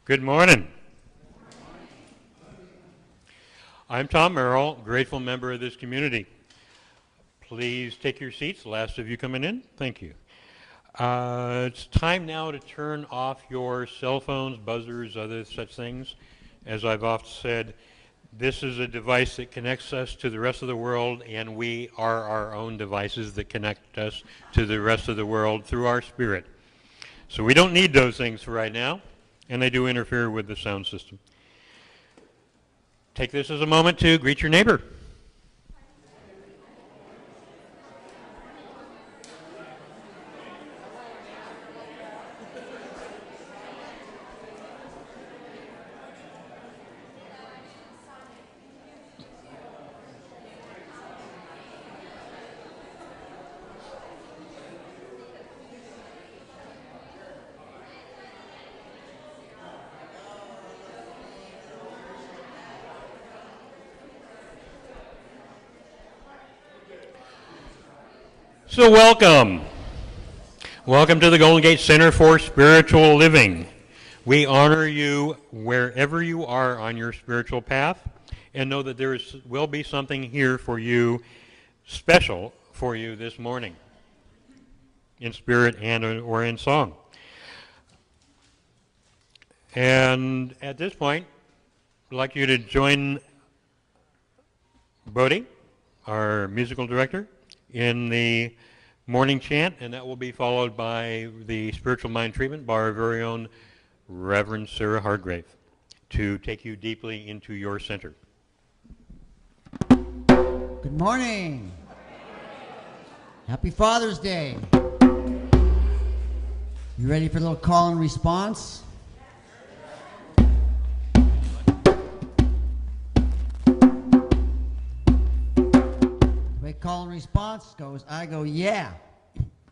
Good morning. I'm Tom Merrill, grateful member of this community. Please take your seats, the last of you coming in. Thank you. It's time now to turn off your cell phones, buzzers, other such things. As I've often said, this is a device that connects us to the rest of the world, and we are our own devices that connect us to the rest of the world through our spirit. So we don't need those things for right now, and they do interfere with the sound system. Take this as a moment to greet your neighbor. So welcome. Welcome to the Golden Gate Center for Spiritual Living. We honor you wherever you are on your spiritual path, and know that there will be something here for you, special for you this morning, in spirit and or in song. And at this point, I'd like you to join Bodie, our musical director, in the morning chant, and that will be followed by the spiritual mind treatment by our very own Reverend Sarah Hargrave to take you deeply into your center. Good morning. Happy Father's Day. You ready for a little call and response? Call and response goes, I go, yeah.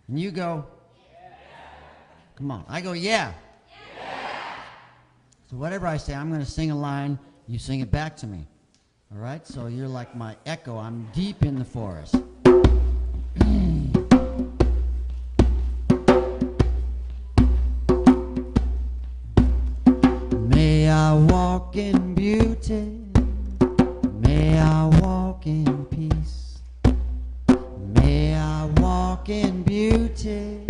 And you go, yeah. Come on. I go, yeah. Yeah. So whatever I say, I'm going to sing a line. You sing it back to me. All right? So you're like my echo. I'm deep in the forest. May I walk in beauty. May I walk in peace. May I walk in beauty.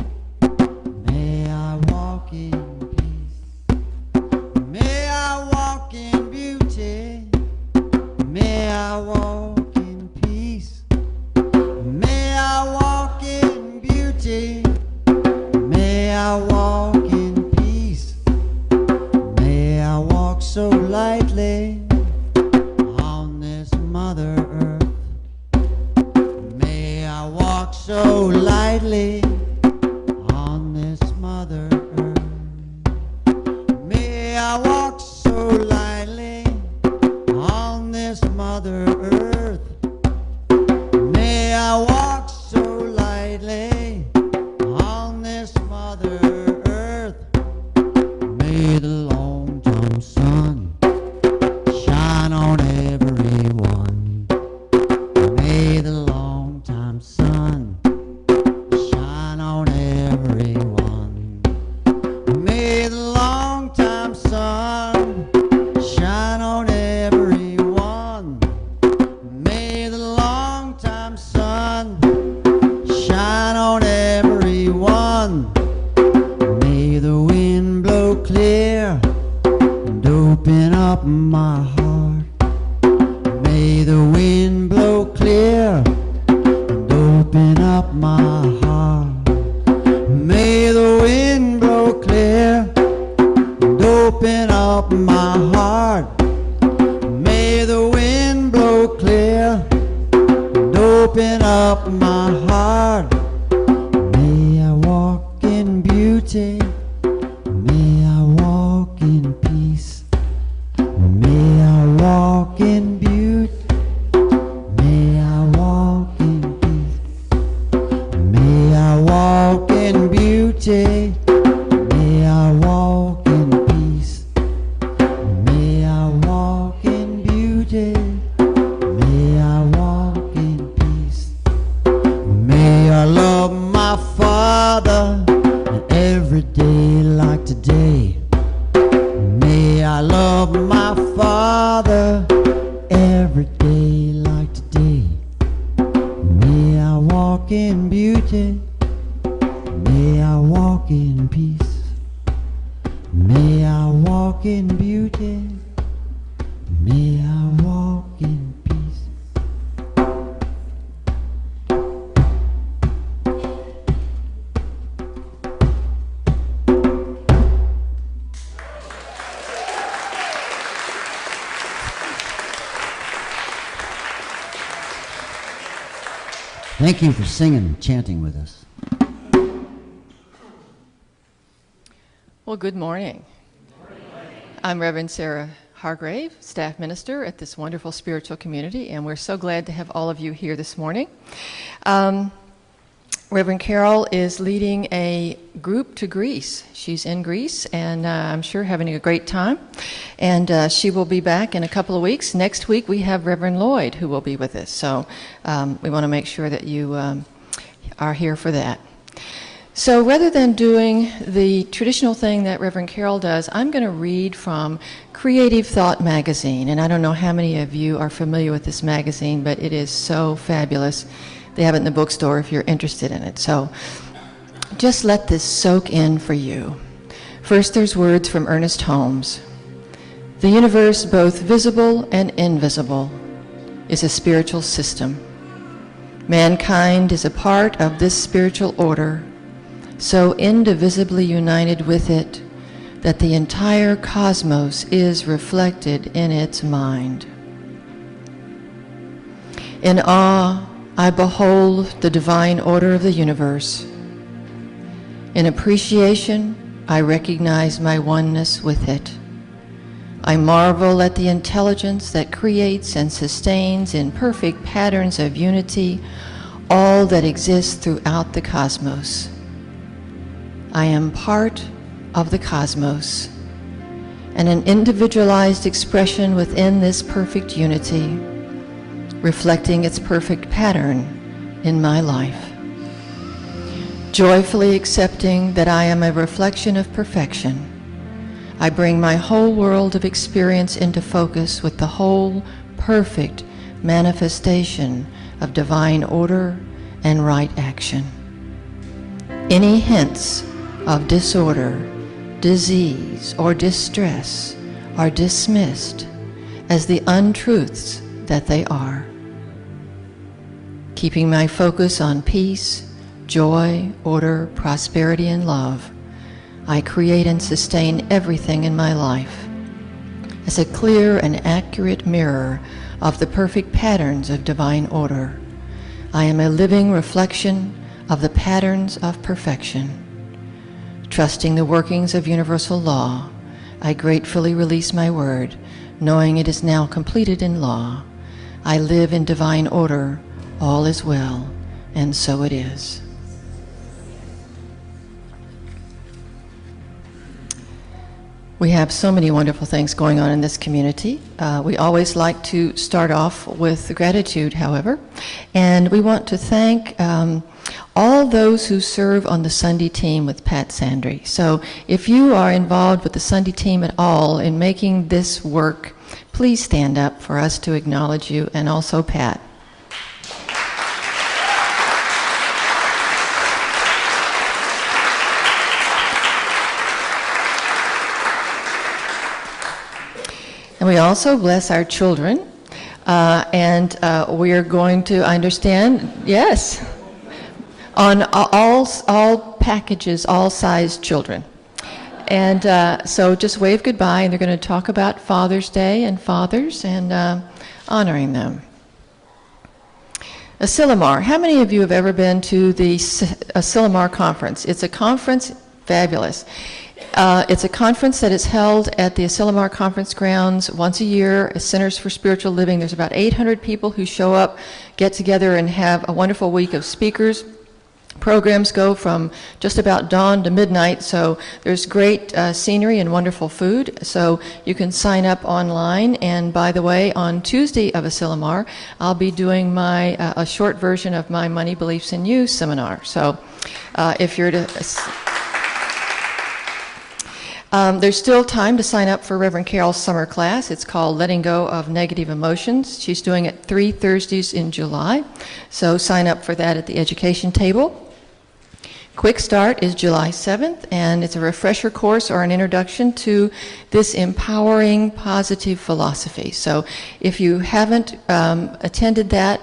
May I walk in peace. May I walk in beauty. May I walk in peace. May I walk in beauty. May I walk in peace. May I walk so lightly on this Mother Earth. Walk so lightly on this Mother Earth. May I walk so lightly on this Mother Earth. May I walk so lightly on this Mother Earth. May the long-term sun shine on everyone. May the long-time sun shine on everyone. May the long-time sun shine on everyone. May the long-time sun shine on everyone. May the wind blow clear and open up my heart. May the wind blow clear and open up my heart. May the wind blow clear and open up my heart. May the wind blow clear and open up my heart. May I walk in beauty. May I walk in peace. May I walk in beauty. May I walk in peace. May I walk in beauty. May I walk in peace. May I walk in beauty. May I walk in peace. May I love my Father every day like today. May I love my Father every day like today. May I walk in beauty, may I walk in peace, may I walk in beauty, may I walk in peace. Thank you for singing and chanting with us. Well, good morning. I'm Reverend Sarah Hargrave, staff minister at this wonderful spiritual community, and we're so glad to have all of you here this morning. Reverend Karyl is leading a group to Greece. She's in Greece, and I'm sure having a great time. And she will be back in a couple of weeks. Next week, we have Reverend Lloyd, who will be with us. So we want to make sure that you are here for that. So rather than doing the traditional thing that Reverend Karyl does, I'm going to read from Creative Thought magazine. And I don't know how many of you are familiar with this magazine, but it is so fabulous. They have it in the bookstore if you're interested in it. So just let this soak in for you. First, there's words from Ernest Holmes. The universe, both visible and invisible, is a spiritual system. Mankind is a part of this spiritual order, so indivisibly united with it that the entire cosmos is reflected in its mind. In awe, I behold the divine order of the universe. In appreciation, I recognize my oneness with it. I marvel at the intelligence that creates and sustains in perfect patterns of unity all that exists throughout the cosmos. I am part of the cosmos, and an individualized expression within this perfect unity, reflecting its perfect pattern in my life. Joyfully accepting that I am a reflection of perfection, I bring my whole world of experience into focus with the whole perfect manifestation of divine order and right action. Any hints of disorder, disease, or distress are dismissed as the untruths that they are. Keeping my focus on peace, joy, order, prosperity, and love, I create and sustain everything in my life as a clear and accurate mirror of the perfect patterns of divine order. I am a living reflection of the patterns of perfection. Trusting the workings of universal law, I gratefully release my word, knowing it is now completed in law. I live in divine order. All is well, and so it is. We have so many wonderful things going on in this community. We always like to start off with gratitude, however, and we want to thank all those who serve on the Sunday team with Pat Sandry. So if you are involved with the Sunday team at all in making this work, please stand up for us to acknowledge you, and also Pat. And we also bless our children, and we are going to, I understand, yes, on all packages, all size children. And so just wave goodbye, and they're going to talk about Father's Day and fathers and honoring them. Asilomar. How many of you have ever been to the Asilomar conference? It's a conference, fabulous. It's a conference that is held at the Asilomar Conference Grounds once a year, Centers for Spiritual Living. There's about 800 people who show up, get together, and have a wonderful week of speakers. Programs go from just about dawn to midnight, so there's great scenery and wonderful food. So you can sign up online. And by the way, on Tuesday of Asilomar, I'll be doing my a short version of my Money, Beliefs, and You seminar. So if you're to... There's still time to sign up for Reverend Carol's summer class. It's called Letting Go of Negative Emotions. She's doing it 3 Thursdays in July, so sign up for that at the education table. Quick Start is July 7th, and it's a refresher course or an introduction to this empowering positive philosophy. So if you haven't attended that,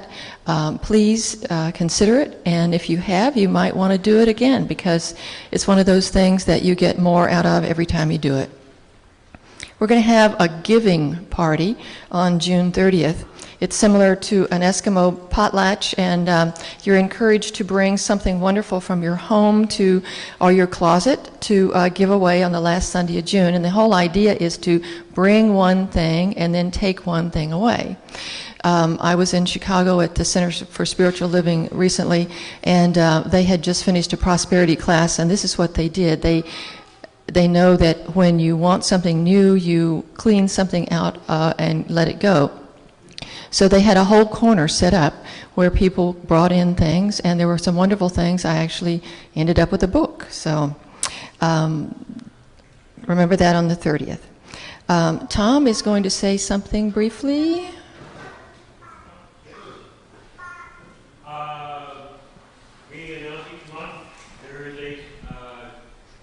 please consider it, and if you have, you might want to do it again, because it's one of those things that you get more out of every time you do it. We're going to have a giving party on June 30th. It's similar to an Eskimo potlatch, and you're encouraged to bring something wonderful from your home to or your closet to give away on the last Sunday of June. And the whole idea is to bring one thing and then take one thing away. I was in Chicago at the Center for Spiritual Living recently, and they had just finished a prosperity class, and this is what they did. They know that when you want something new, you clean something out and let it go. So they had a whole corner set up where people brought in things, and there were some wonderful things. I actually ended up with a book. So remember that on the 30th. Tom is going to say something briefly. We announce each month there is a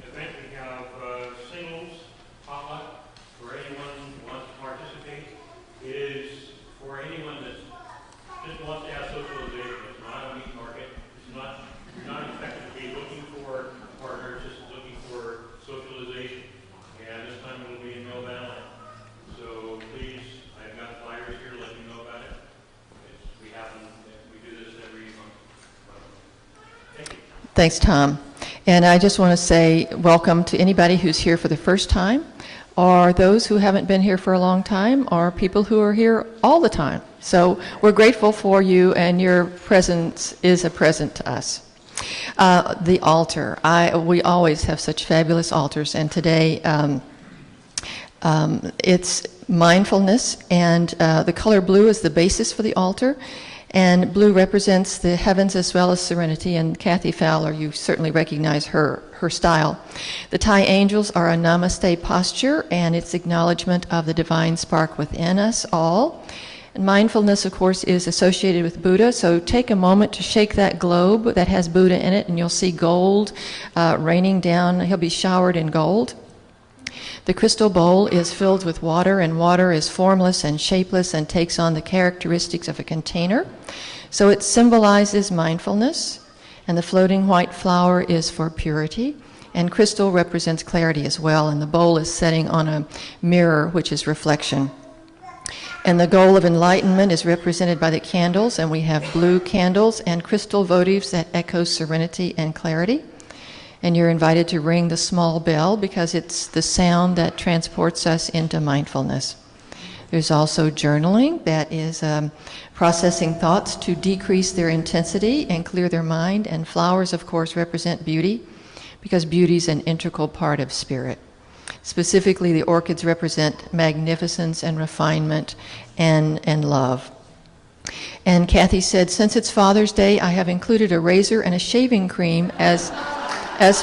event. We have singles potluck for anyone who wants to participate. It is for anyone that just wants to have socialization. It's not a meat market. You're not expected to be looking for a partner, just looking for socialization. And this time it will be in Mill Valley. So please, I've got flyers here, let me know about it. We do this every month. Thank you. Thanks, Tom. And I just want to say welcome to anybody who's here for the first time, or those who haven't been here for a long time, or people who are here all the time. So we're grateful for you, and your presence is a present to us. The altar. We always have such fabulous altars, and today it's mindfulness, and the color blue is the basis for the altar. And blue represents the heavens as well as serenity, and Kathy Fowler, you certainly recognize her style. The Thai angels are a namaste posture, and it's acknowledgement of the divine spark within us all. And mindfulness, of course, is associated with Buddha, so take a moment to shake that globe that has Buddha in it, and you'll see gold raining down. He'll be showered in gold. The crystal bowl is filled with water, and water is formless and shapeless and takes on the characteristics of a container. So it symbolizes mindfulness, and the floating white flower is for purity, and crystal represents clarity as well, and the bowl is setting on a mirror, which is reflection. And the goal of enlightenment is represented by the candles, and we have blue candles and crystal votives that echo serenity and clarity. And you're invited to ring the small bell because it's the sound that transports us into mindfulness. There's also journaling, that is processing thoughts to decrease their intensity and clear their mind. And flowers, of course, represent beauty because beauty is an integral part of spirit. Specifically, the orchids represent magnificence and refinement and love. And Kathy said, since it's Father's Day, I have included a razor and a shaving cream as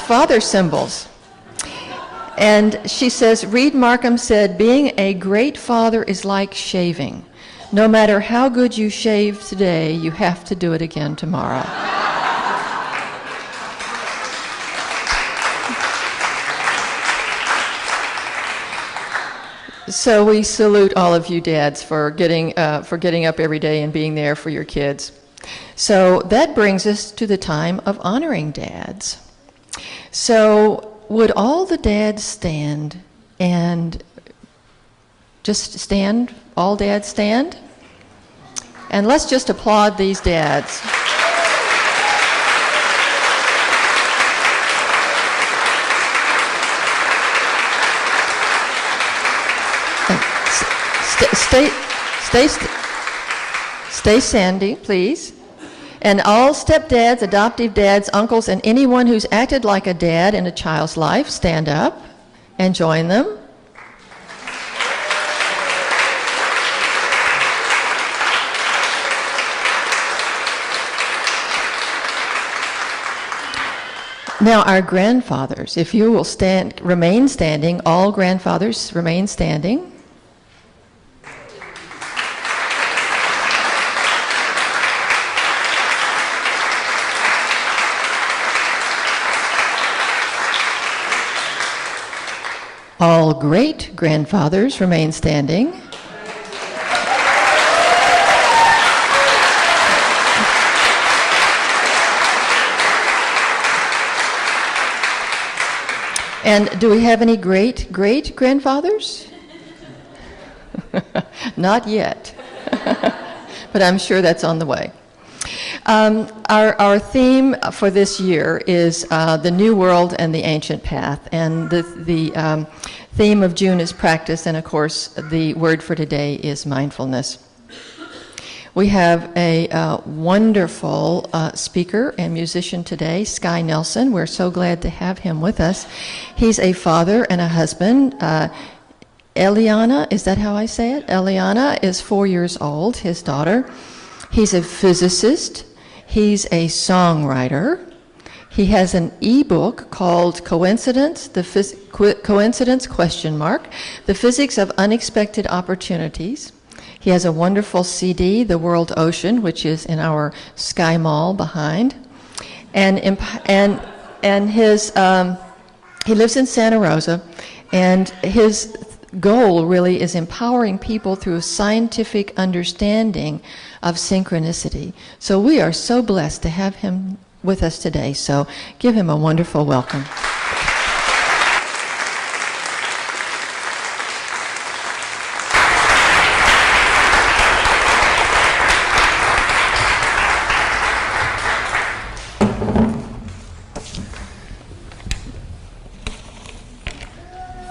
father symbols. And she says, Reed Markham said, being a great father is like shaving. No matter how good you shave today, you have to do it again tomorrow. So we salute all of you dads for getting up every day and being there for your kids. So that brings us to the time of honoring dads. So would all the dads stand, and just stand, all dads stand? And let's just applaud these dads. Stay standing, please. And all stepdads, adoptive dads, uncles, and anyone who's acted like a dad in a child's life, stand up and join them. Now, our grandfathers, if you will remain standing, all grandfathers remain standing. All great-grandfathers remain standing. And do we have any great-great-grandfathers? Not yet, but I'm sure that's on the way. Our theme for this year is the New World and the Ancient Path, and the theme of June is practice, and of course the word for today is mindfulness. We have a wonderful speaker and musician today, Sky Nelson. We're so glad to have him with us. He's a father and a husband. Eliana, is that how I say it? Eliana is 4 years old, his daughter. He's a physicist. He's a songwriter. He has an e-book called Coincidence, Coincidence ? The Physics of Unexpected Opportunities. He has a wonderful CD, The World Ocean, which is in our Sky Mall behind. And his he lives in Santa Rosa, and his goal really is empowering people through a scientific understanding of synchronicity. So we are so blessed to have him with us today. So give him a wonderful welcome.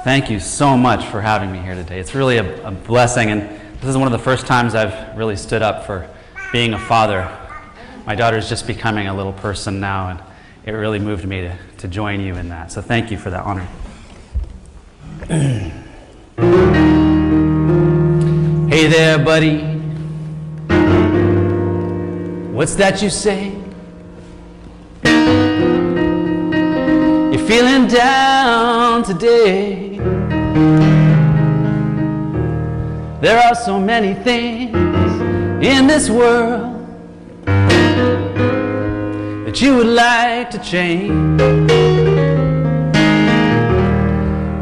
Thank you so much for having me here today. It's really a blessing, and this is one of the first times I've really stood up for being a father. My daughter's just becoming a little person now, and it really moved me to join you in that. So thank you for that honor. Hey there, buddy. What's that you say? You're feeling down today. There are so many things in this world that you would like to change.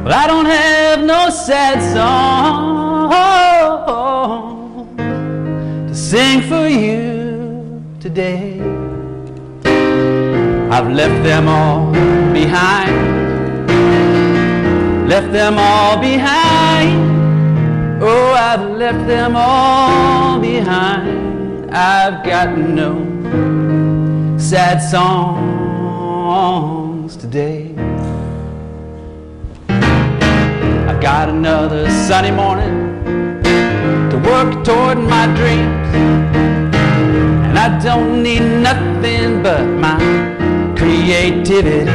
But I don't have no sad song to sing for you today. I've left them all behind. Left them all behind. Oh, I've left them all behind. I've got no sad songs today. I've got another sunny morning to work toward my dreams, and I don't need nothing but my creativity.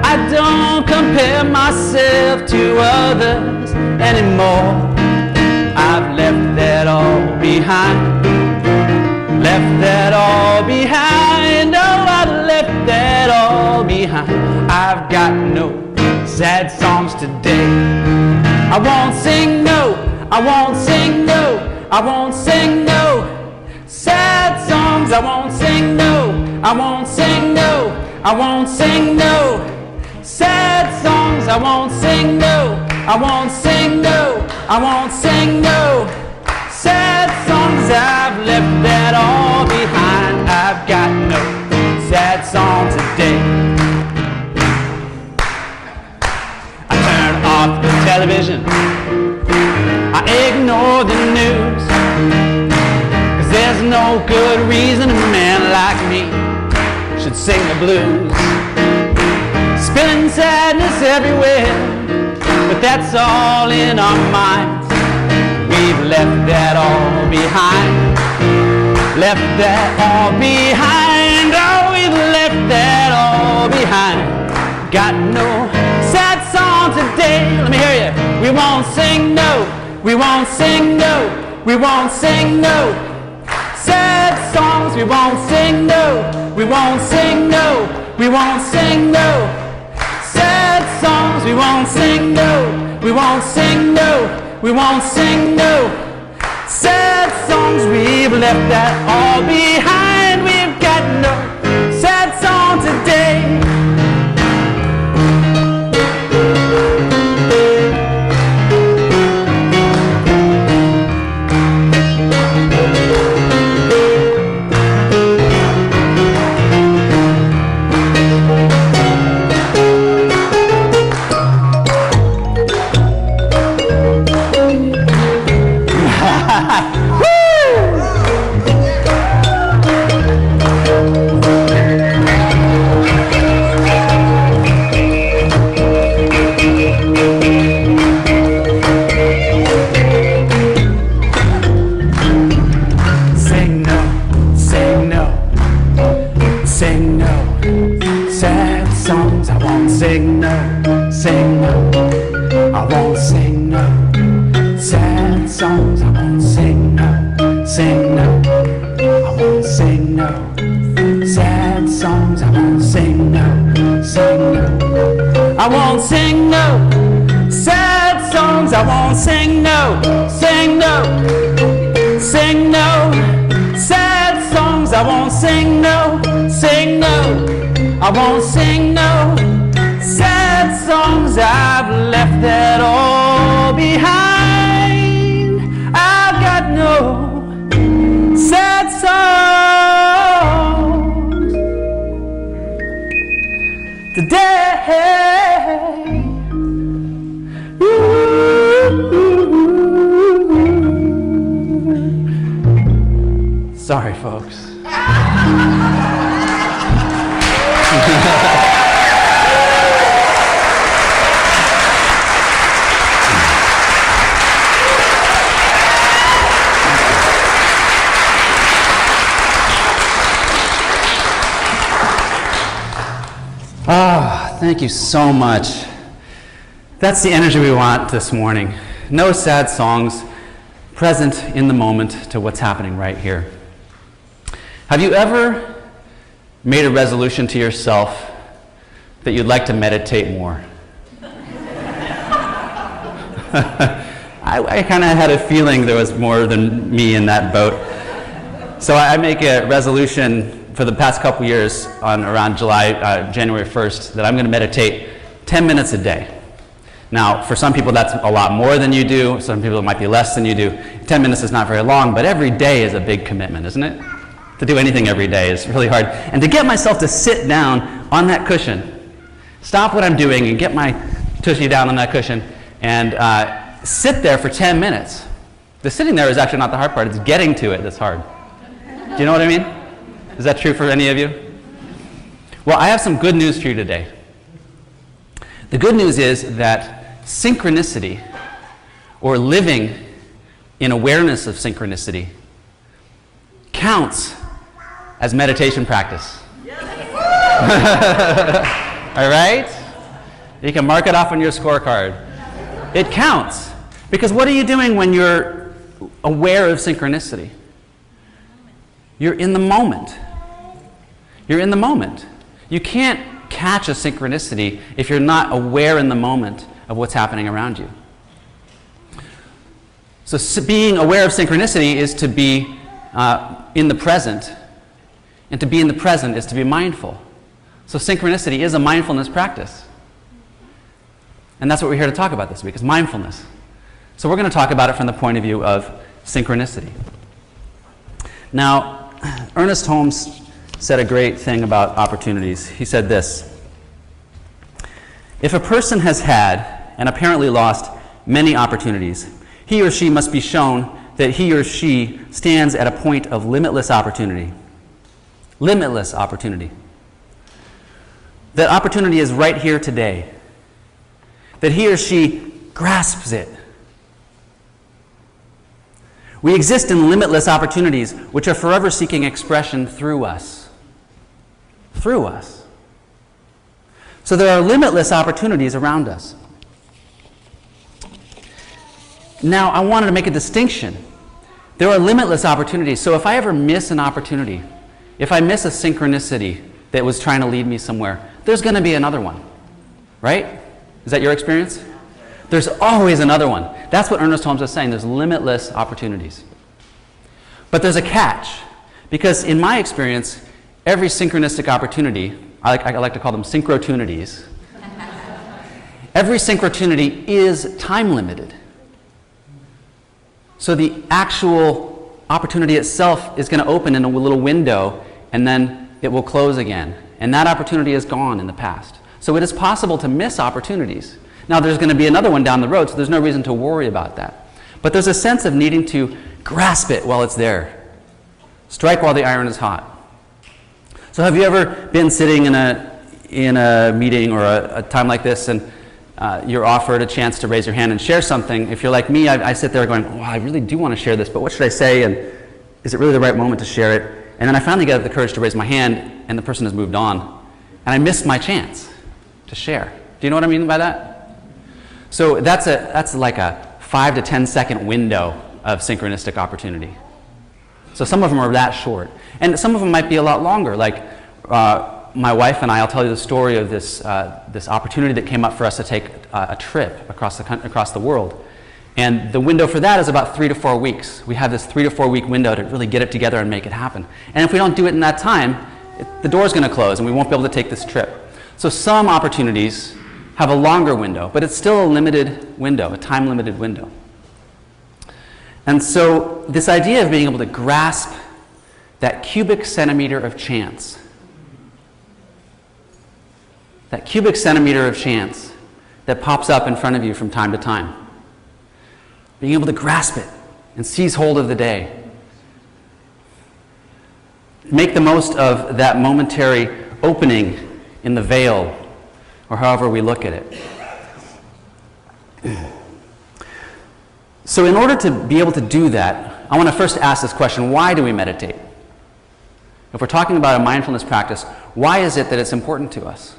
I don't compare myself to others anymore. I've left that all behind. Left that all behind. Oh, I've left that all behind. I've got no sad songs today. I won't sing no. I won't sing no. I won't sing no sad songs. I won't sing no. I won't sing no. I won't sing no sad songs. I won't sing no. I won't sing no. I won't sing no sad songs. I've left that all behind. I've got no sad song today. I turn off the television. I ignore the news, 'cause there's no good reason a man like me should sing the blues. Spilling sadness everywhere, but that's all in our minds. We've left that all behind. Left that all behind. Oh, we've left that all behind. Got no sad song today. Let me hear you. We won't sing no. We won't sing no. We won't sing no sad songs. We won't sing no. We won't sing no We won't sing no sad songs. We won't sing no. We won't sing no. We won't sing no sad songs. We've left that all behind. We've got no sad song today. I won't sing no sad songs. I won't sing no, sing no, sing no sad songs. I won't sing no, sing no. I won't sing no sad songs. I've left that all behind. I've got no sad songs today. Sorry, folks. Thank you so much. That's the energy we want this morning. No sad songs, present in the moment to what's happening right here. Have you ever made a resolution to yourself that you'd like to meditate more? I kind of had a feeling there was more than me in that boat. So I make a resolution for the past couple years on around January 1st that I'm going to meditate 10 minutes a day. Now, for some people that's a lot more than you do. Some people it might be less than you do. 10 minutes is not very long, but every day is a big commitment, isn't it? To do anything every day is really hard. And to get myself to sit down on that cushion, stop what I'm doing and get my tushy down on that cushion and sit there for 10 minutes. The sitting there is actually not the hard part. It's getting to it that's hard. Do you know what I mean? Is that true for any of you? Well, I have some good news for you today. The good news is that synchronicity, or living in awareness of synchronicity, counts as meditation practice. All right? You can mark it off on your scorecard. It counts. Because what are you doing when you're aware of synchronicity? You're in the moment. You're in the moment. You can't catch a synchronicity if you're not aware in the moment of what's happening around you. So being aware of synchronicity is to be in the present, and to be in the present is to be mindful. So synchronicity is a mindfulness practice. And that's what we're here to talk about this week, is mindfulness. So we're going to talk about it from the point of view of synchronicity. Now, Ernest Holmes said a great thing about opportunities. He said this: if a person has had and apparently lost many opportunities, he or she must be shown that he or she stands at a point of limitless opportunity. Limitless opportunity. That opportunity is right here today. That he or she grasps it. We exist in limitless opportunities which are forever seeking expression through us. Through us. So there are limitless opportunities around us. Now, I wanted to make a distinction. There are limitless opportunities. So if I ever miss an opportunity, if I miss a synchronicity that was trying to lead me somewhere, there's going to be another one, right? Is that your experience? There's always another one. That's what Ernest Holmes is saying. There's limitless opportunities. But there's a catch, because in my experience, every synchronistic opportunity, I like to call them synchrotunities, every synchrotунity is time limited. So the actual opportunity itself is going to open in a little window, and then it will close again. And that opportunity is gone in the past. So it is possible to miss opportunities. Now there's going to be another one down the road, so there's no reason to worry about that. But there's a sense of needing to grasp it while it's there. Strike while the iron is hot. So have you ever been sitting in a meeting or a time like this, and you're offered a chance to raise your hand and share something? If you're like me, I sit there going, oh, I really do want to share this, but what should I say, and is it really the right moment to share it? And then I finally get the courage to raise my hand, and the person has moved on, and I missed my chance to share. Do you know what I mean by that? So that's like a 5 to 10 second window of synchronistic opportunity. So some of them are that short. And some of them might be a lot longer. Like my wife and I'll tell you the story of this opportunity that came up for us to take a trip across the world. And the window for that is about 3 to 4 weeks. We have this 3 to 4 week window to really get it together and make it happen. And if we don't do it in that time, the door's going to close and we won't be able to take this trip. So some opportunities have a longer window, but it's still a limited window, a time-limited window. And so this idea of being able to grasp that cubic centimeter of chance, that pops up in front of you from time to time, being able to grasp it and seize hold of the day. Make the most of that momentary opening in the veil, or however we look at it. So in order to be able to do that, I want to first ask this question: why do we meditate? If we're talking about a mindfulness practice, why is it that it's important to us?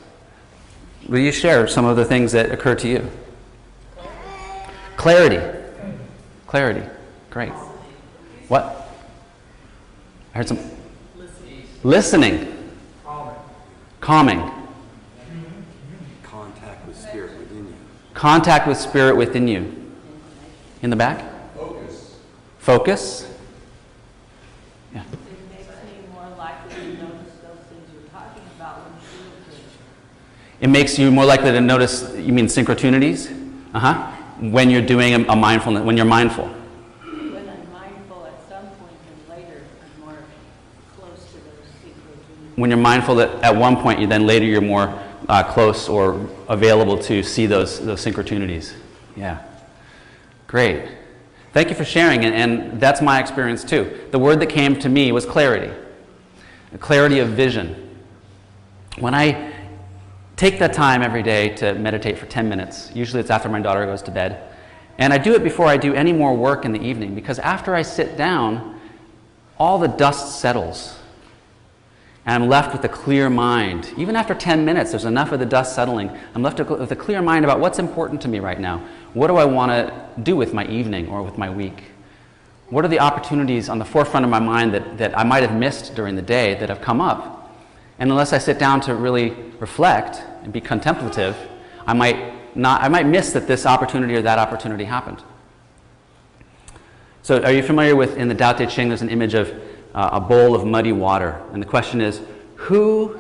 Will you share some of the things that occur to you? Clarity. Great. What? I heard some. Listening. Calming. Contact with spirit within you. Contact with spirit within you. In the back? Focus. Yeah. It makes me more likely to notice those things you're talking about when you do it. It makes you more likely to notice, you mean synchrotunities? When you're doing a mindfulness, when you're mindful. When I'm mindful at some point and later, I'm more close to those synchrotunities. When you're mindful at one point, then later you're more close or available to see those synchrotunities. Yeah. Great. Thank you for sharing, and that's my experience too. The word that came to me was clarity. A clarity of vision. When I take that time every day to meditate for 10 minutes, usually it's after my daughter goes to bed, and I do it before I do any more work in the evening, because after I sit down, all the dust settles, and I'm left with a clear mind. Even after 10 minutes, there's enough of the dust settling. I'm left with a clear mind about what's important to me right now. What do I want to do with my evening or with my week? What are the opportunities on the forefront of my mind that I might have missed during the day that have come up? And unless I sit down to really reflect and be contemplative, I might miss that this opportunity or that opportunity happened. So are you familiar with, in the Tao Te Ching, there's an image of a bowl of muddy water. And the question is, who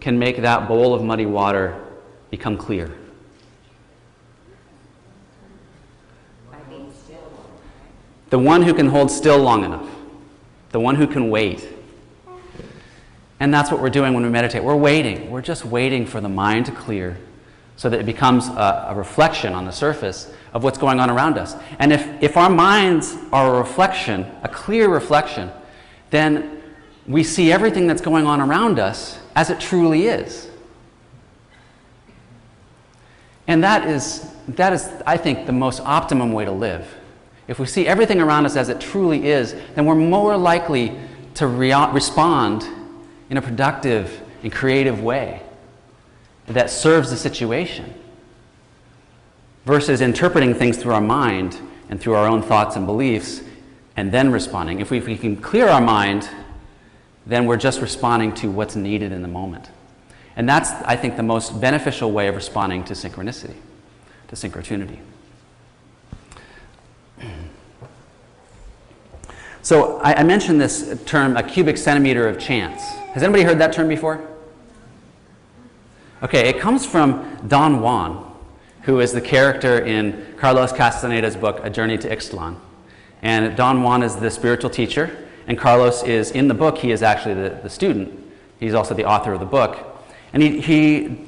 can make that bowl of muddy water become clear? The one who can hold still long enough. The one who can wait. And that's what we're doing when we meditate. We're waiting. We're just waiting for the mind to clear so that it becomes a reflection on the surface of what's going on around us. And if our minds are a reflection, a clear reflection, then we see everything that's going on around us as it truly is. And that is, I think, the most optimum way to live. If we see everything around us as it truly is, then we're more likely to respond in a productive and creative way that serves the situation, versus interpreting things through our mind and through our own thoughts and beliefs and then responding. If we can clear our mind, then we're just responding to what's needed in the moment. And that's, I think, the most beneficial way of responding to synchronicity, to synchrotunity. So I mentioned this term, a cubic centimeter of chance. Has anybody heard that term before? Okay, it comes from Don Juan, who is the character in Carlos Castaneda's book, A Journey to Ixtlan. And Don Juan is the spiritual teacher, and Carlos is, in the book, he is actually the student. He's also the author of the book. And he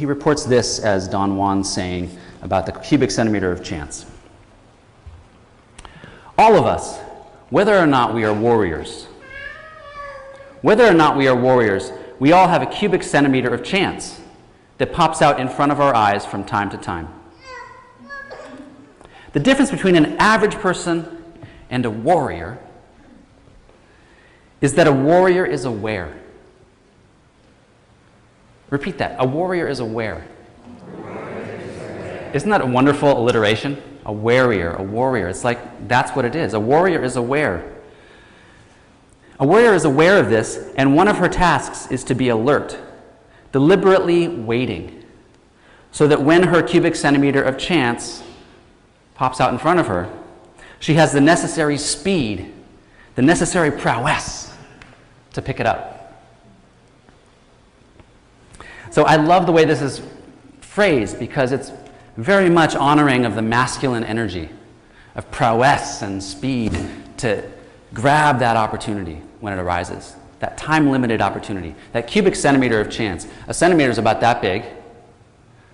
reports this as Don Juan saying about the cubic centimeter of chance. All of us, whether or not we are warriors, we all have a cubic centimeter of chance that pops out in front of our eyes from time to time. The difference between an average person and a warrior is that a warrior is aware. Repeat that. A warrior is aware. Isn't that a wonderful alliteration? A warrior. It's like, that's what it is. A warrior is aware. A warrior is aware of this, and one of her tasks is to be alert, deliberately waiting, so that when her cubic centimeter of chance pops out in front of her, she has the necessary speed, the necessary prowess to pick it up. So I love the way this is phrased, because it's very much honoring of the masculine energy of prowess and speed to grab that opportunity when it arises, that time-limited opportunity, that cubic centimeter of chance. A centimeter is about that big,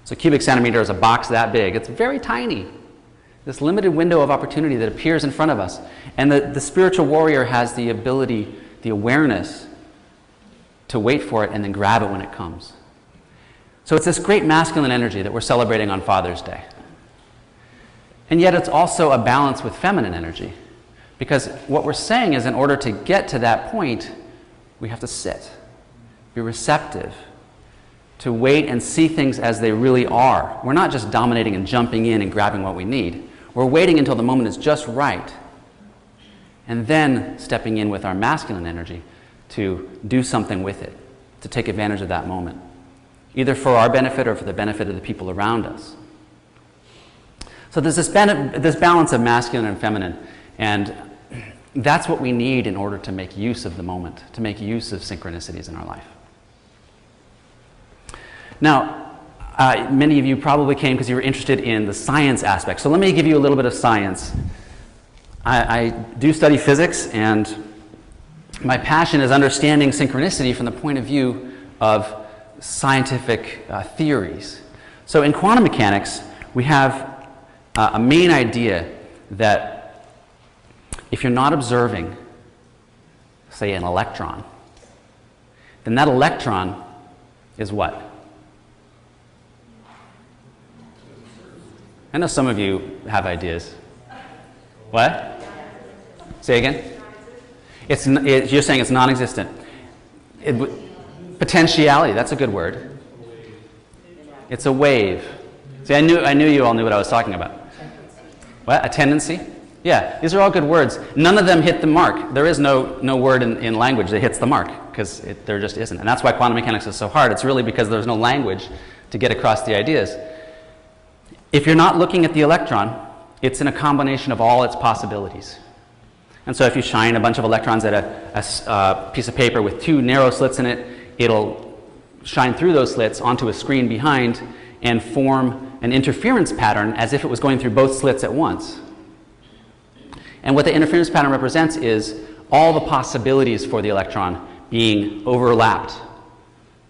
so a cubic centimeter is a box that big. It's very tiny, this limited window of opportunity that appears in front of us. And the spiritual warrior has the ability, the awareness to wait for it and then grab it when it comes. So it's this great masculine energy that we're celebrating on Father's Day. And yet it's also a balance with feminine energy. Because what we're saying is, in order to get to that point, we have to sit, be receptive, to wait and see things as they really are. We're not just dominating and jumping in and grabbing what we need. We're waiting until the moment is just right, and then stepping in with our masculine energy to do something with it, to take advantage of that moment, either for our benefit or for the benefit of the people around us. So there's this balance of masculine and feminine, and that's what we need in order to make use of the moment, to make use of synchronicities in our life. Now, many of you probably came because you were interested in the science aspect. So let me give you a little bit of science. I do study physics, and my passion is understanding synchronicity from the point of view of scientific theories. So in quantum mechanics, we have a main idea that if you're not observing, say, an electron, then that electron is what? I know some of you have ideas. What? Say again? You're saying it's non-existent. Potentiality, that's a good word. It's a wave. See, I knew you all knew what I was talking about. What? A tendency? Yeah, these are all good words. None of them hit the mark. There is no word in language that hits the mark, because there just isn't. And that's why quantum mechanics is so hard. It's really because there's no language to get across the ideas. If you're not looking at the electron, it's in a combination of all its possibilities. And so if you shine a bunch of electrons at a piece of paper with two narrow slits in it, it'll shine through those slits onto a screen behind and form an interference pattern as if it was going through both slits at once. And what the interference pattern represents is all the possibilities for the electron being overlapped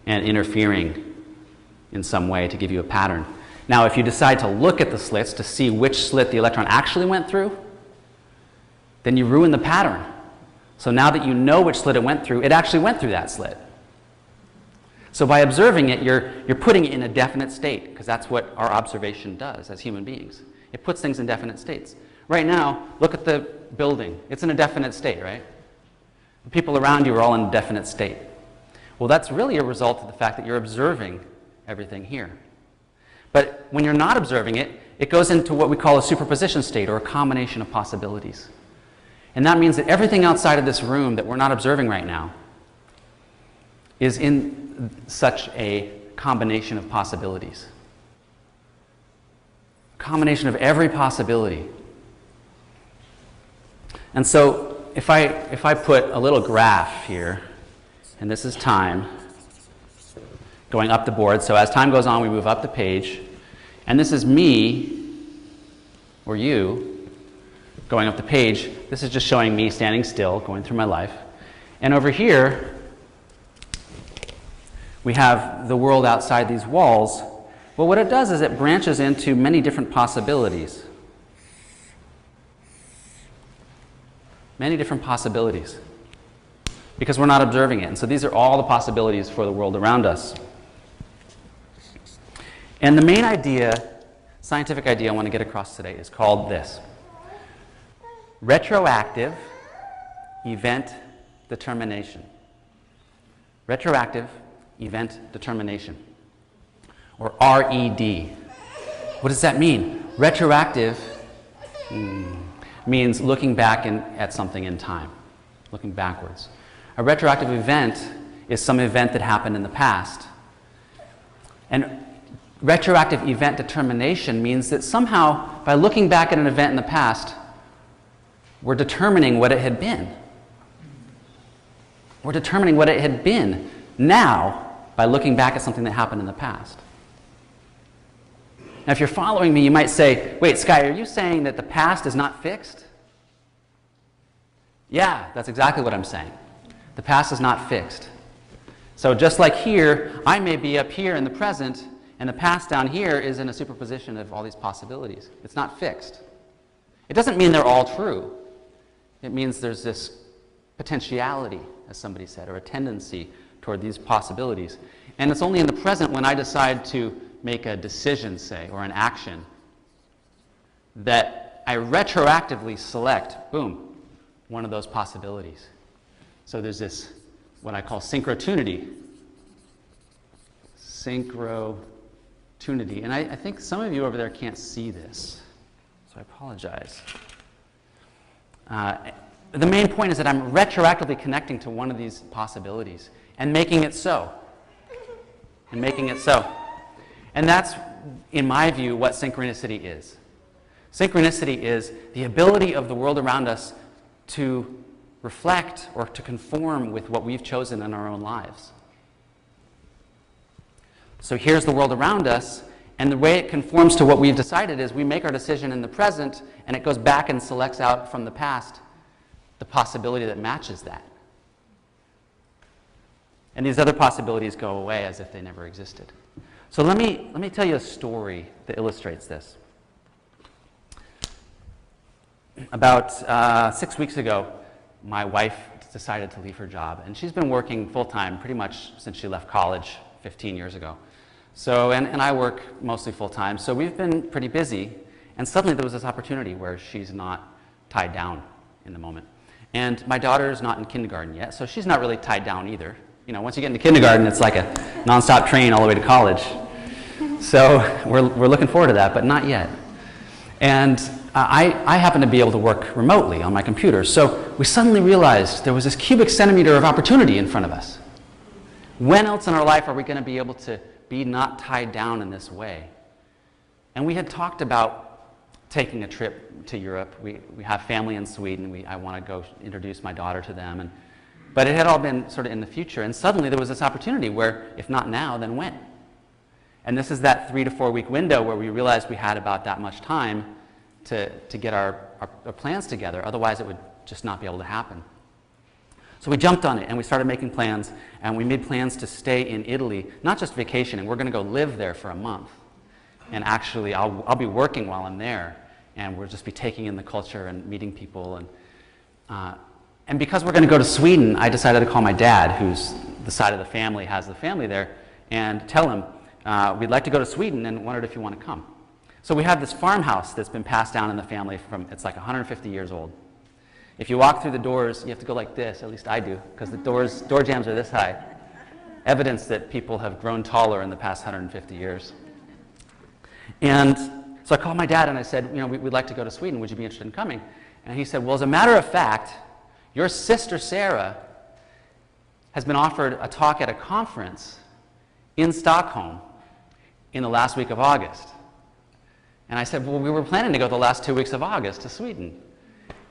and interfering in some way to give you a pattern. Now, if you decide to look at the slits to see which slit the electron actually went through, then you ruin the pattern. So now that you know which slit it went through, it actually went through that slit. So by observing it, you're putting it in a definite state, because that's what our observation does as human beings. It puts things in definite states. Right now, look at the building. It's in a definite state, right? The people around you are all in a definite state. Well, that's really a result of the fact that you're observing everything here. But when you're not observing it, it goes into what we call a superposition state, or a combination of possibilities. And that means that everything outside of this room that we're not observing right now is in such a combination of possibilities. Combination of every possibility. And so if I put a little graph here, and this is time going up the board, so as time goes on we move up the page, and this is me or you going up the page. This is just showing me standing still, going through my life. And over here we have the world outside these walls. Well, what it does is it branches into many different possibilities. Many different possibilities. Because we're not observing it. And so these are all the possibilities for the world around us. And the main idea, scientific idea I want to get across today is called this: retroactive event determination. Retroactive event determination, or RED. What does that mean? Retroactive means looking back at something in time, looking backwards. A retroactive event is some event that happened in the past. And retroactive event determination means that somehow, by looking back at an event in the past, we're determining what it had been. We're determining what it had been now by looking back at something that happened in the past. Now, if you're following me, you might say, wait, Sky, are you saying that the past is not fixed? Yeah, that's exactly what I'm saying. The past is not fixed. So just like here, I may be up here in the present, and the past down here is in a superposition of all these possibilities. It's not fixed. It doesn't mean they're all true. It means there's this potentiality, as somebody said, or a tendency toward these possibilities. And it's only in the present when I decide to make a decision, say, or an action, that I retroactively select, boom, one of those possibilities. So there's this, what I call synchrotunity. Synchrotunity. And I think some of you over there can't see this, so I apologize. The main point is that I'm retroactively connecting to one of these possibilities and making it so. And making it so. And that's, in my view, what synchronicity is. Synchronicity is the ability of the world around us to reflect or to conform with what we've chosen in our own lives. So here's the world around us, and the way it conforms to what we've decided is we make our decision in the present, and it goes back and selects out from the past the possibility that matches that. And these other possibilities go away as if they never existed. So let me tell you a story that illustrates this. About 6 weeks ago, my wife decided to leave her job, and she's been working full-time pretty much since she left college 15 years ago. So, and I work mostly full-time, so we've been pretty busy, and suddenly there was this opportunity where she's not tied down in the moment. And my daughter's not in kindergarten yet, so she's not really tied down either. You know, once you get into kindergarten, it's like a nonstop train all the way to college. So we're looking forward to that, but not yet. And I happen to be able to work remotely on my computer, so we suddenly realized there was this cubic centimeter of opportunity in front of us. When else in our life are we going to be able to be not tied down in this way? And we had talked about taking a trip to Europe. We have family in Sweden. I want to go introduce my daughter to them. But it had all been sort of in the future. And suddenly there was this opportunity where, if not now, then when? And this is that 3 to 4 week window where we realized we had about that much time to get our plans together. Otherwise, it would just not be able to happen. So we jumped on it, and we started making plans. And we made plans to stay in Italy, not just vacationing. We're going to go live there for a month. And actually, I'll be working while I'm there. And we'll just be taking in the culture and meeting people. And because we're going to go to Sweden, I decided to call my dad, who's the side of the family, has the family there, and tell him, we'd like to go to Sweden and wondered if you want to come. So we have this farmhouse that's been passed down in the family from, it's like 150 years old. If you walk through the doors, you have to go like this, at least I do, because the door jambs are this high. Evidence that people have grown taller in the past 150 years. And so I called my dad and I said, you know, we'd like to go to Sweden. Would you be interested in coming? And he said, well, as a matter of fact, your sister Sarah has been offered a talk at a conference in Stockholm in the last week of August. And I said, well, we were planning to go the last 2 weeks of August to Sweden.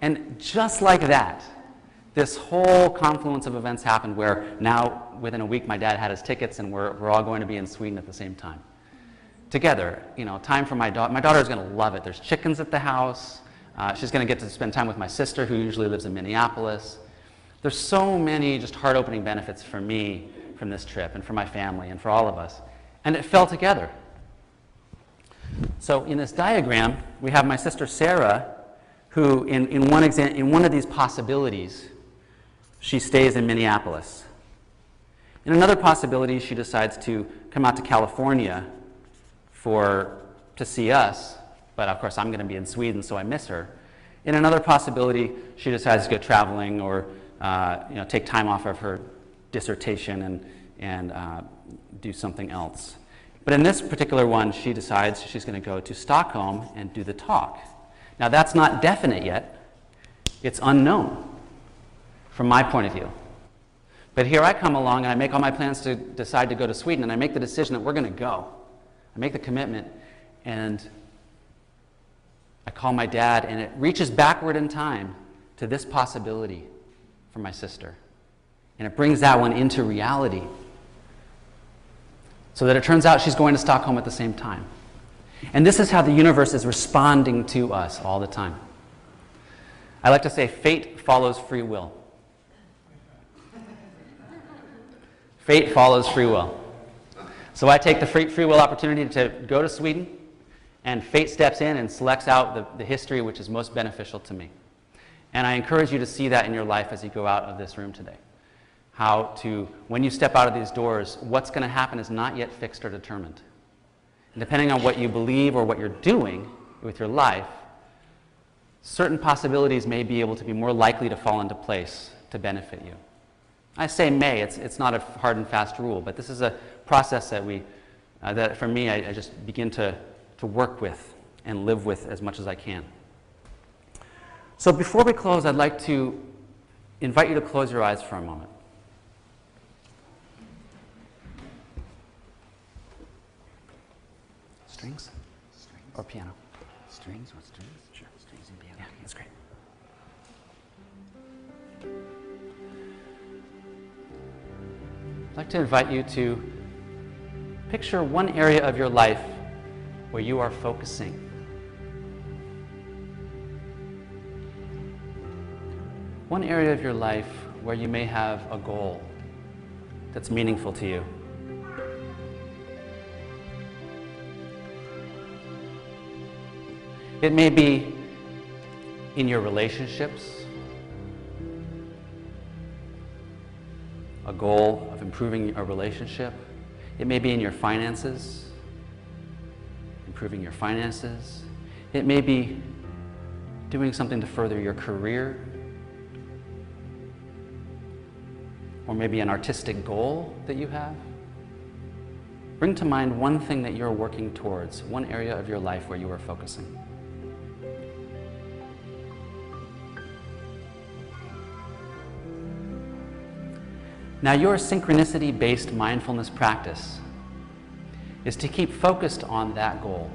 And just like that, this whole confluence of events happened where now, within a week, my dad had his tickets and we're all going to be in Sweden at the same time. Together, you know, time for my daughter. My daughter's going to love it. There's chickens at the house. She's going to get to spend time with my sister, who usually lives in Minneapolis. There's so many just heart-opening benefits for me from this trip and for my family and for all of us. And it fell together. So in this diagram, we have my sister Sarah, who in one of these possibilities, she stays in Minneapolis. In another possibility, she decides to come out to California to see us, but of course I'm going to be in Sweden, so I miss her. In another possibility, she decides to go traveling or take time off of her dissertation and do something else. But in this particular one, she decides she's going to go to Stockholm and do the talk. Now that's not definite yet. It's unknown from my point of view. But here I come along and I make all my plans to decide to go to Sweden, and I make the decision that we're going to go. I make the commitment, and I call my dad, and it reaches backward in time to this possibility for my sister. And it brings that one into reality. So that it turns out she's going to Stockholm at the same time. And this is how the universe is responding to us all the time. I like to say fate follows free will. Fate follows free will. So I take the free will opportunity to go to Sweden, and fate steps in and selects out the history which is most beneficial to me. And I encourage you to see that in your life as you go out of this room today. When you step out of these doors, what's going to happen is not yet fixed or determined. And depending on what you believe or what you're doing with your life, certain possibilities may be able to be more likely to fall into place to benefit you. I say may, it's not a hard and fast rule, but this is a process that for me, I just begin to work with and live with as much as I can. So before we close, I'd like to invite you to close your eyes for a moment. Strings? Or piano? Strings? What strings? Sure. Strings and piano. Yeah, that's great. I'd like to invite you to picture one area of your life where you are focusing. One area of your life where you may have a goal that's meaningful to you. It may be in your relationships, a goal of improving a relationship. It may be in your finances, improving your finances. It may be doing something to further your career, or maybe an artistic goal that you have. Bring to mind one thing that you're working towards, one area of your life where you are focusing. Now, your synchronicity-based mindfulness practice is to keep focused on that goal.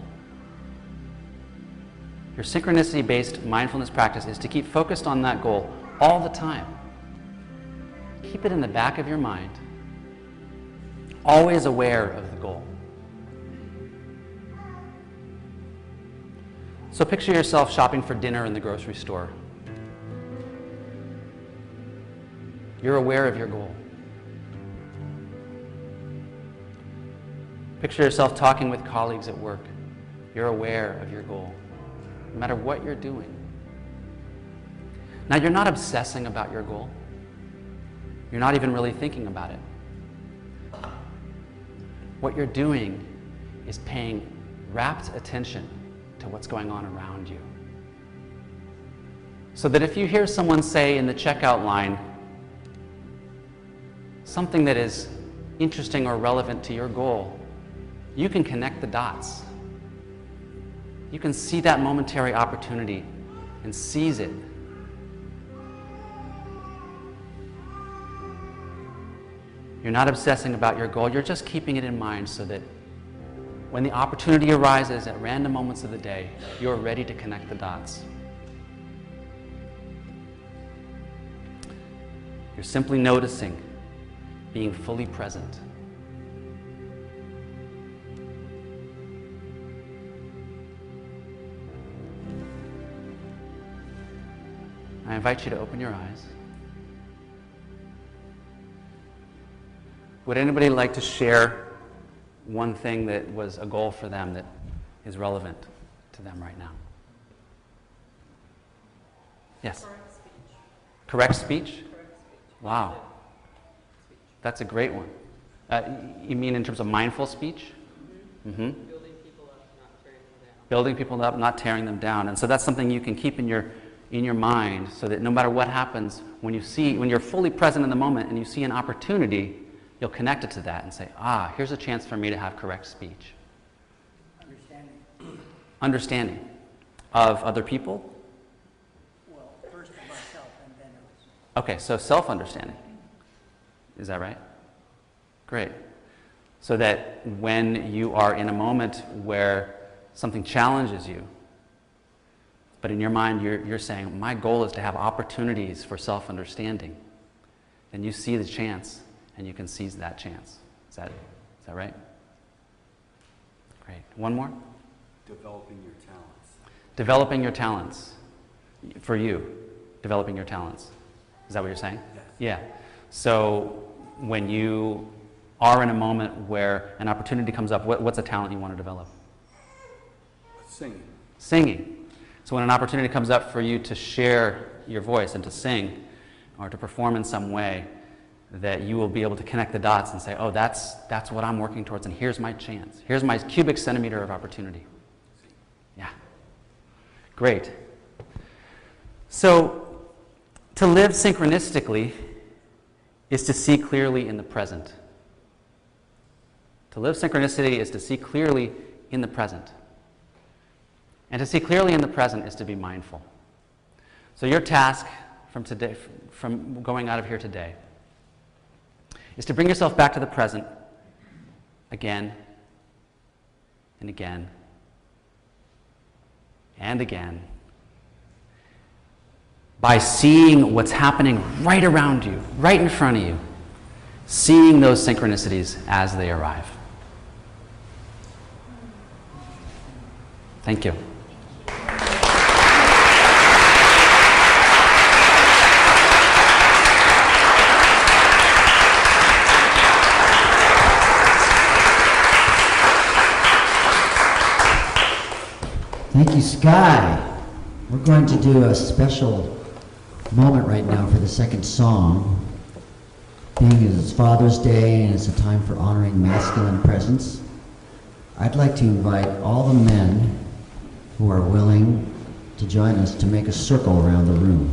Your synchronicity-based mindfulness practice is to keep focused on that goal all the time. Keep it in the back of your mind, always aware of the goal. So picture yourself shopping for dinner in the grocery store. You're aware of your goal. Picture yourself talking with colleagues at work. You're aware of your goal, no matter what you're doing. Now, you're not obsessing about your goal. You're not even really thinking about it. What you're doing is paying rapt attention to what's going on around you. So that if you hear someone say in the checkout line something that is interesting or relevant to your goal, you can connect the dots. You can see that momentary opportunity and seize it. You're not obsessing about your goal. You're just keeping it in mind so that when the opportunity arises at random moments of the day, you're ready to connect the dots. You're simply noticing, being fully present. I invite you to open your eyes. Would anybody like to share one thing that was a goal for them that is relevant to them right now? Yes? Correct speech? Wow. That's a great one. You mean in terms of mindful speech? Mm-hmm. Building people up, not tearing them down. And so that's something you can keep in your mind so that no matter what happens, when you're fully present in the moment and you see an opportunity, you'll connect it to that and say, here's a chance for me to have correct speech. Understanding of other people? Well, first of myself and then others. Okay, so self-understanding. Is that right? Great. So that when you are in a moment where something challenges you, but in your mind you're saying, my goal is to have opportunities for self-understanding, then you see the chance and you can seize that chance. Is that right? Great. One more? Developing your talents. Developing your talents. For you, developing your talents. Is that what you're saying? Yes. Yeah. So when you are in a moment where an opportunity comes up, what's a talent you want to develop? Singing. Singing. So when an opportunity comes up for you to share your voice and to sing or to perform in some way, that you will be able to connect the dots and say, that's what I'm working towards, and here's my chance. Here's my cubic centimeter of opportunity. Yeah. Great. So to live synchronistically is to see clearly in the present. To live synchronicity is to see clearly in the present. And to see clearly in the present is to be mindful. So your task from today, from going out of here today, is to bring yourself back to the present again and again and again by seeing what's happening right around you, right in front of you, seeing those synchronicities as they arrive. Thank you. Thank you, Sky. We're going to do a special moment right now for the second song. Being it's Father's Day and it's a time for honoring masculine presence, I'd like to invite all the men who are willing to join us to make a circle around the room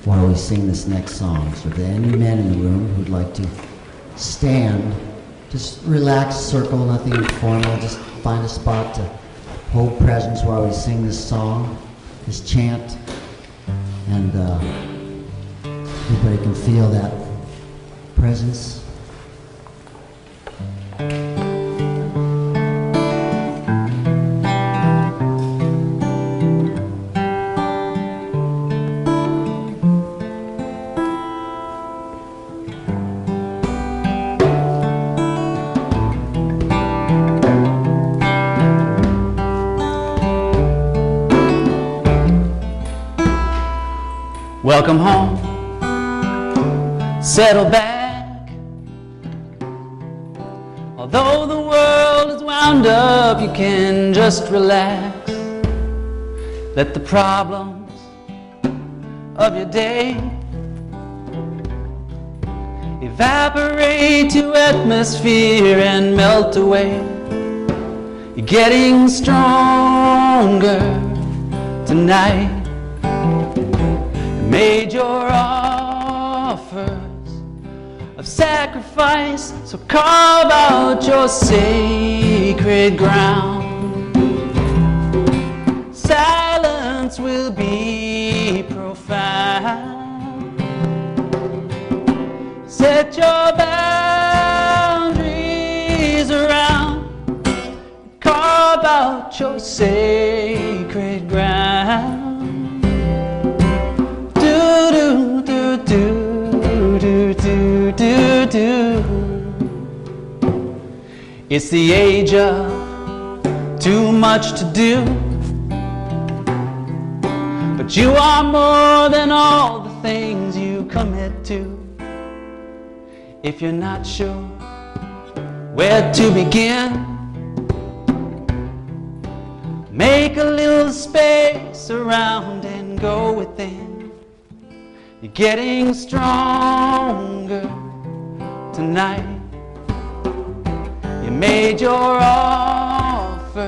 while we sing this next song. So if there are any men in the room who'd like to stand, just relax, circle, nothing formal, just find a spot to hold presence while we sing this song, this chant, and everybody can feel that presence. Welcome home, settle back. Although the world is wound up, you can just relax. Let the problems of your day evaporate to atmosphere and melt away. You're getting stronger tonight. Made your offers of sacrifice, so carve out your sacred ground. Silence will be profound. Set your boundaries around, carve out your sacred ground. Do do do do do do do do. It's the age of too much to do, but you are more than all the things you commit to. If you're not sure where to begin, make a little space around and go within. You're getting stronger tonight. You made your offers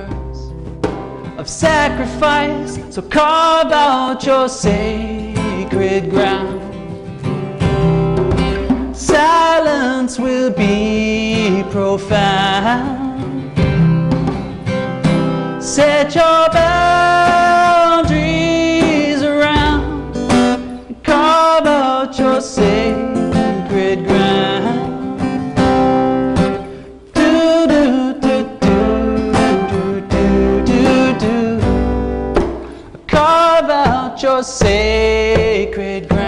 of sacrifice, so carve out your sacred ground. Silence will be profound. Set your boundaries around, carve out your sacred ground. Do do do do do do do. Carve out your sacred ground.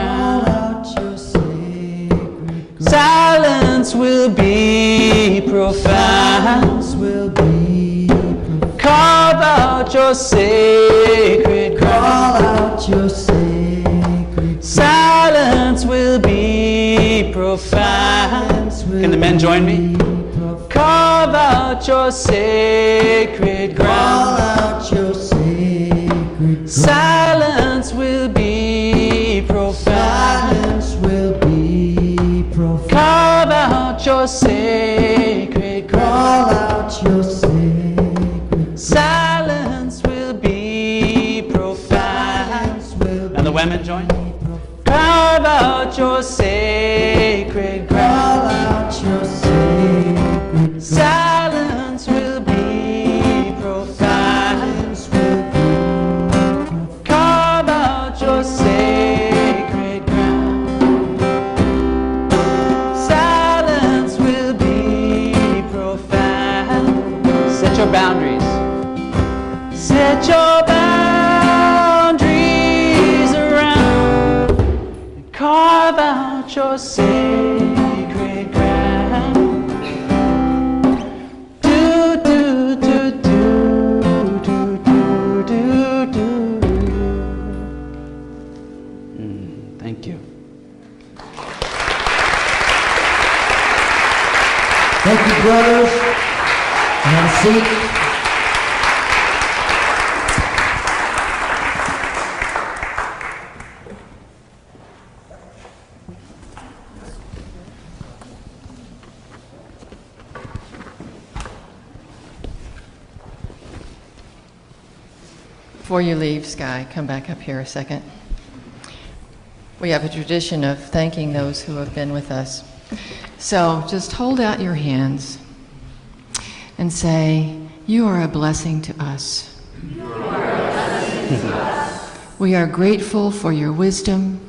Silence will be profound. Carve out your sacred ground. Silence will be profound. Can the men join me? Carve out your sacred ground. Silence will be profound. Carve out your sacred ground. Silence will be profound. Now the women join. Carve out your sacred ground. Silence will be profound. Carve out your sacred ground. Silence will be profound. Set your boundaries. Set your boundaries around. Carve out your sacred ground. Do do do do do do do do. Thank you. Thank you, brothers. Have a seat. Before you leave, Sky, come back up here a second. We have a tradition of thanking those who have been with us. So just hold out your hands and say, "You are a blessing to us. You are a blessing to us. We are grateful for your wisdom.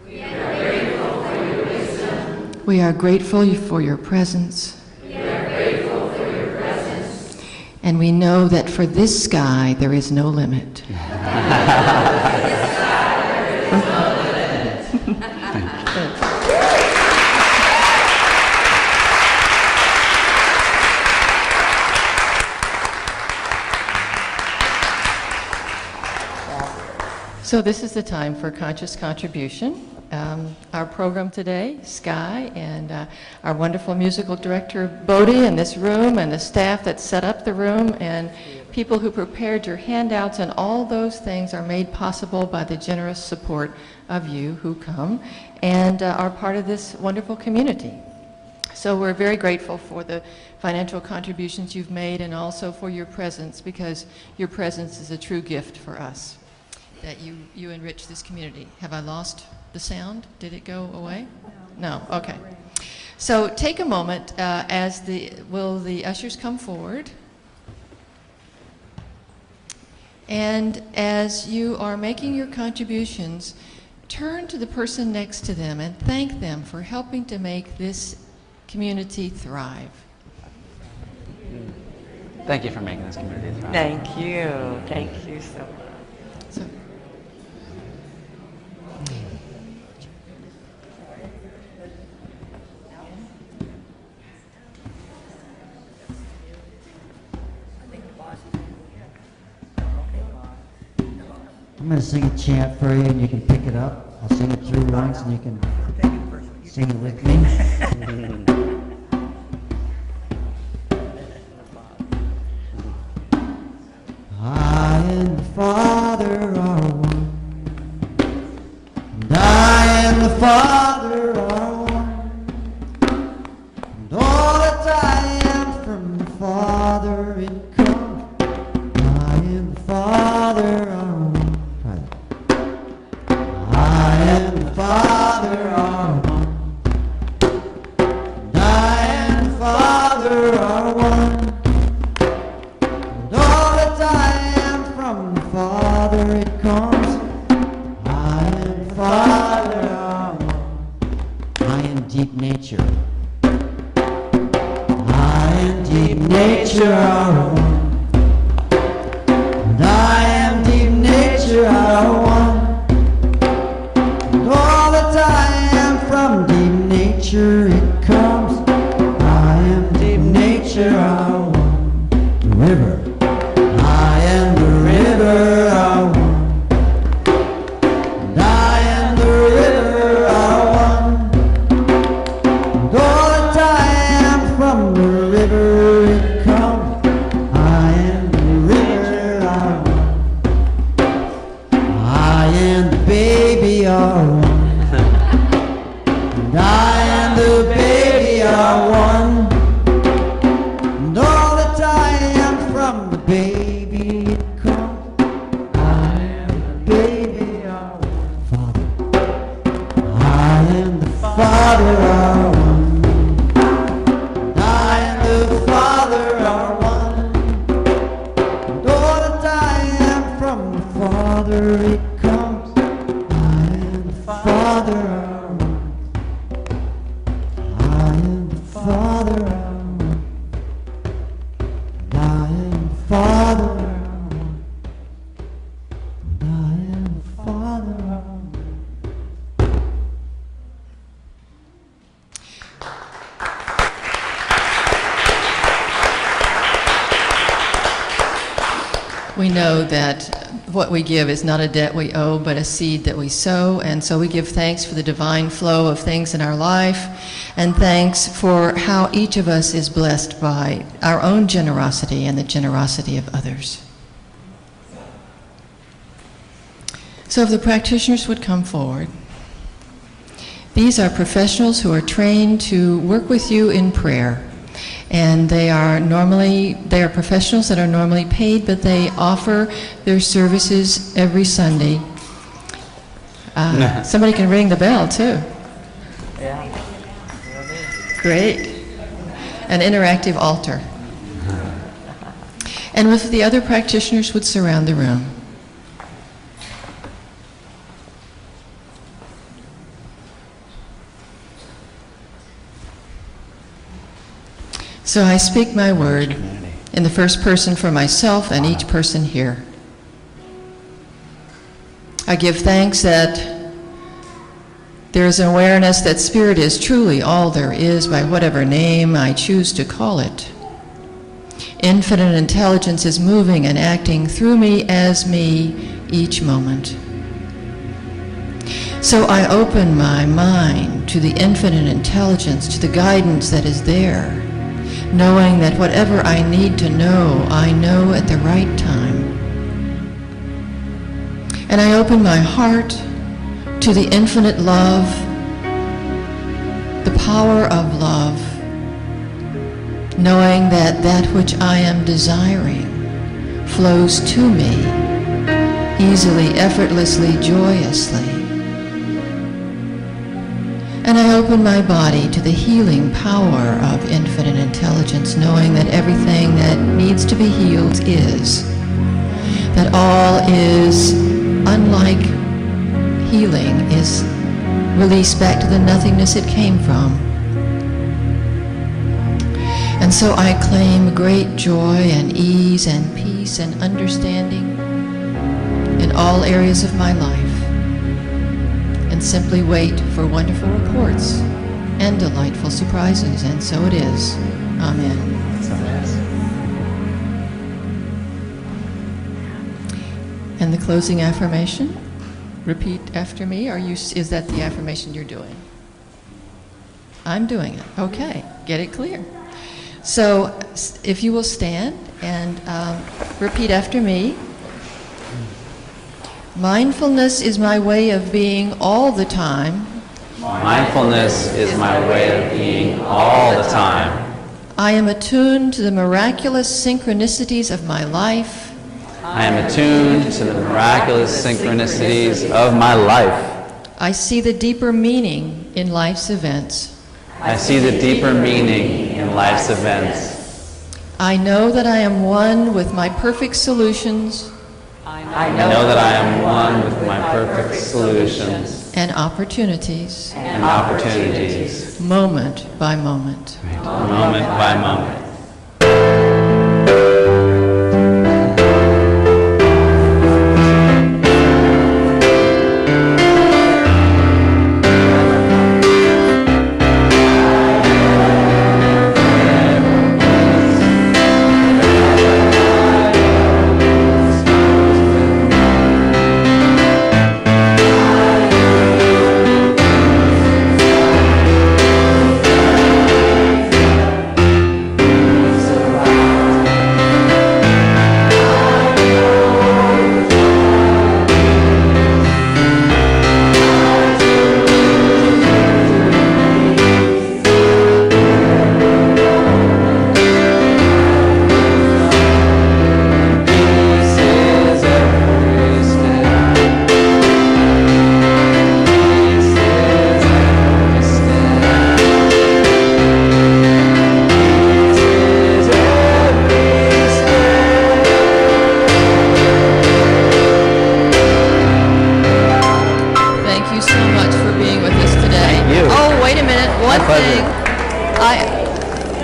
We are grateful for your wisdom. We are grateful for your presence. We are grateful for your presence. And we know that for this sky there is no limit." So this is the time for conscious contribution. Our program today, Sky, and our wonderful musical director, Bodie, in this room, and the staff that set up the room, and people who prepared your handouts, and all those things are made possible by the generous support of you who come and are part of this wonderful community. So we're very grateful for the financial contributions you've made and also for your presence, because your presence is a true gift for us, that you enrich this community. Have I lost the sound? Did it go away? No. Okay. So take a moment will the ushers come forward? And as you are making your contributions, turn to the person next to them and thank them for helping to make this community thrive. Thank you for making this community thrive. Thank you. Thank you so much. So, I'm going to sing a chant for you, and you can pick it up. I'll sing it through once, and you can sing it with me. I and the Father are one, and I and the Father are one, and all that I am from the Father it comes. I and the Father are one. Try that. I and the Father are one, and I and the Father are one. Father, it comes. I am Father. I am deep nature. I am deep nature. And I am deep nature. And all that I am from deep nature, it comes. I am deep nature. The river. I am the river. We know that what we give is not a debt we owe, but a seed that we sow. And so we give thanks for the divine flow of things in our life, and thanks for how each of us is blessed by our own generosity and the generosity of others. So if the practitioners would come forward. These are professionals who are trained to work with you in prayer. And they are professionals that are normally paid, but they offer their services every Sunday. Somebody can ring the bell too. Yeah. Great. An interactive altar. And if the other practitioners would surround the room. So I speak my word in the first person for myself and each person here. I give thanks that there is an awareness that Spirit is truly all there is by whatever name I choose to call it. Infinite intelligence is moving and acting through me as me each moment. So I open my mind to the infinite intelligence, to the guidance that is there, knowing that whatever I need to know, I know at the right time. And I open my heart to the infinite love, the power of love, knowing that that which I am desiring flows to me easily, effortlessly, joyously. And I open my body to the healing power of infinite intelligence, knowing that everything that needs to be healed is. That all is unlike healing is released back to the nothingness it came from. And so I claim great joy and ease and peace and understanding in all areas of my life, and simply wait for wonderful reports and delightful surprises. And so it is. Amen. And the closing affirmation, repeat after me. Is that the affirmation you're doing? I'm doing it. Okay, get it clear. So if you will stand and repeat after me. Mindfulness is my way of being all the time. Mindfulness is my way of being all the time. I am attuned to the miraculous synchronicities of my life. I am attuned to the miraculous synchronicities of my life. I see the deeper meaning in life's events. I see the deeper meaning in life's events. I know that I am one with my perfect solutions. I know that I am one with my perfect solutions And opportunities, and opportunities, moment by moment. moment by moment.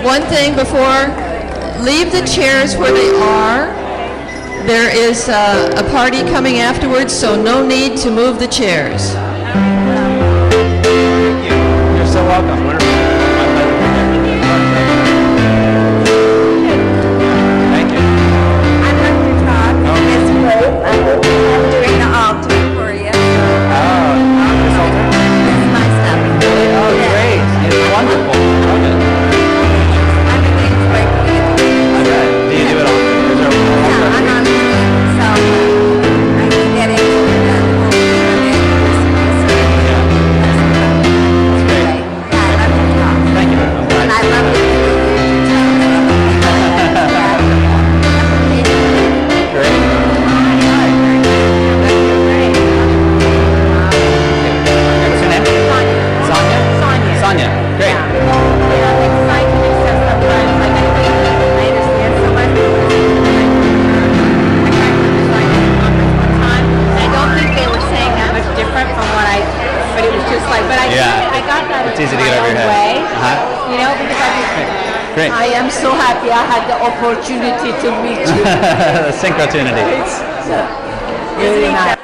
One thing before, leave the chairs where they are. There is a party coming afterwards, so no need to move the chairs. You're so welcome. Thank you. I'm going to talk. It's Ruth. I'm doing the altar for you. This is my stuff. Oh, great. It's wonderful. Love it. I'm really enjoying it. I bet. Do you do it all? Is there a Yeah, I'm on the team, so I'm getting the whole thing of it. It's great. Yeah, I love your talk. Thank you. I'm glad. And I love your Great. What's your name? Sonia? Sonia. Great. It's easy to get over your head. You know, because Great. I am so happy I had the opportunity to meet you. Synchrotunity. Really nice.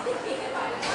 thinking if I